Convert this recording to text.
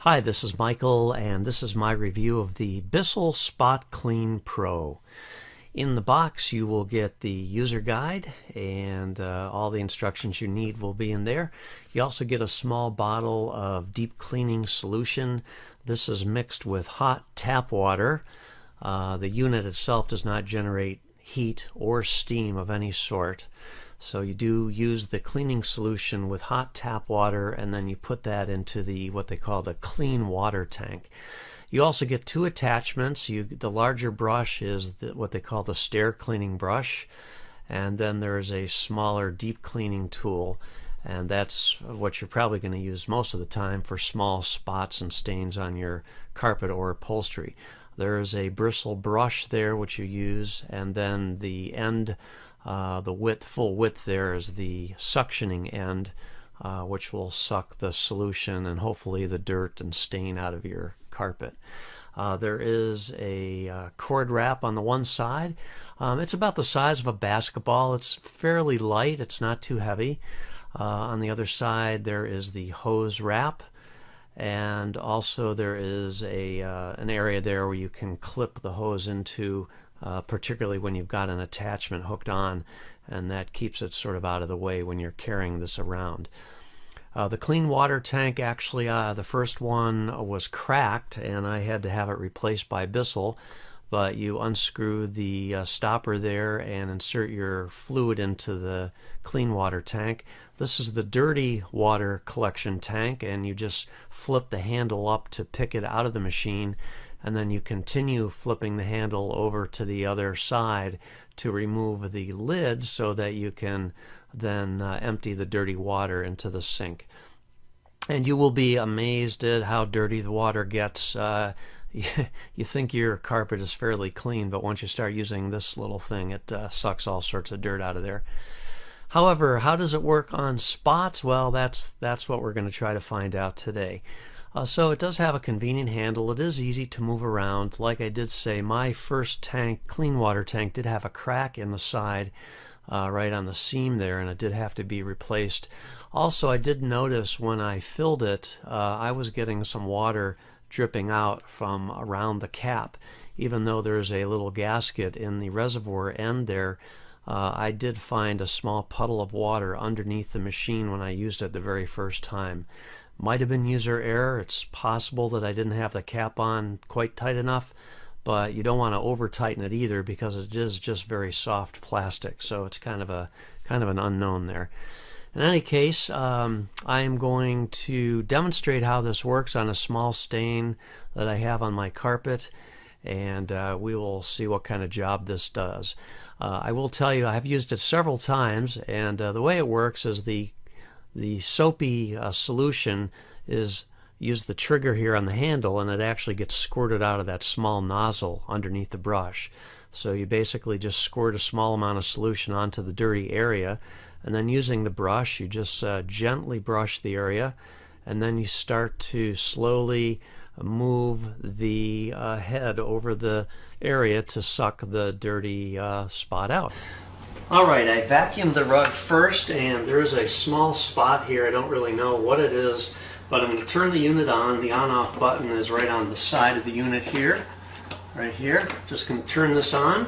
Hi, this is Michael, and this is my review of the Bissell Spot Clean Pro. In the box, you will get the user guide, and all the instructions you need will be in there. You also get a small bottle of deep cleaning solution. This is mixed with hot tap water. The unit itself does not generate heat or steam of any sort. So you do use the cleaning solution with hot tap water, and then you put that into what they call the clean water tank. You also get two attachments. The larger brush is what they call the stair cleaning brush, and then there is a smaller deep cleaning tool, and that's what you're probably going to use most of the time for small spots and stains on your carpet or upholstery. There is a bristle brush there which you use, and then the end, full width there is the suctioning end, which will suck the solution and hopefully the dirt and stain out of your carpet. There is a cord wrap on the one side. It's about the size of a basketball. It's fairly light. It's not too heavy. On the other side there is the hose wrap, and also there is an area there where you can clip the hose into, particularly when you've got an attachment hooked on, and that keeps it sort of out of the way when you're carrying this around. The clean water tank, actually the first one was cracked and I had to have it replaced by Bissell, but you unscrew the stopper there and insert your fluid into the clean water tank. This is the dirty water collection tank, and you just flip the handle up to pick it out of the machine, and then you continue flipping the handle over to the other side to remove the lid so that you can then empty the dirty water into the sink. And you will be amazed at how dirty the water gets. You think your carpet is fairly clean, but once you start using this little thing, it sucks all sorts of dirt out of there. However, how does it work on spots? Well, that's what we're going to try to find out today. So it does have a convenient handle. It is easy to move around. Like I did say, my first tank, clean water tank, did have a crack in the side, right on the seam there, and it did have to be replaced. Also, I did notice when I filled it, I was getting some water dripping out from around the cap. Even though there's a little gasket in the reservoir end there, I did find a small puddle of water underneath the machine when I used it the very first time. Might have been user error. It's possible that I didn't have the cap on quite tight enough, but you don't want to over tighten it either because it is just very soft plastic, so it's kind of an unknown there. In any case, I am going to demonstrate how this works on a small stain that I have on my carpet, and we will see what kind of job this does. I will tell you, I've used it several times, and the way it works is the soapy solution is use the trigger here on the handle, and it actually gets squirted out of that small nozzle underneath the brush. So you basically just squirt a small amount of solution onto the dirty area, and then using the brush you just gently brush the area, and then you start to slowly move the head over the area to suck the dirty spot out. Alright, I vacuumed the rug first, and there's a small spot here. I don't really know what it is, but I'm going to turn the unit on. The on-off button is right on the side of the unit here, right here. Just going to turn this on.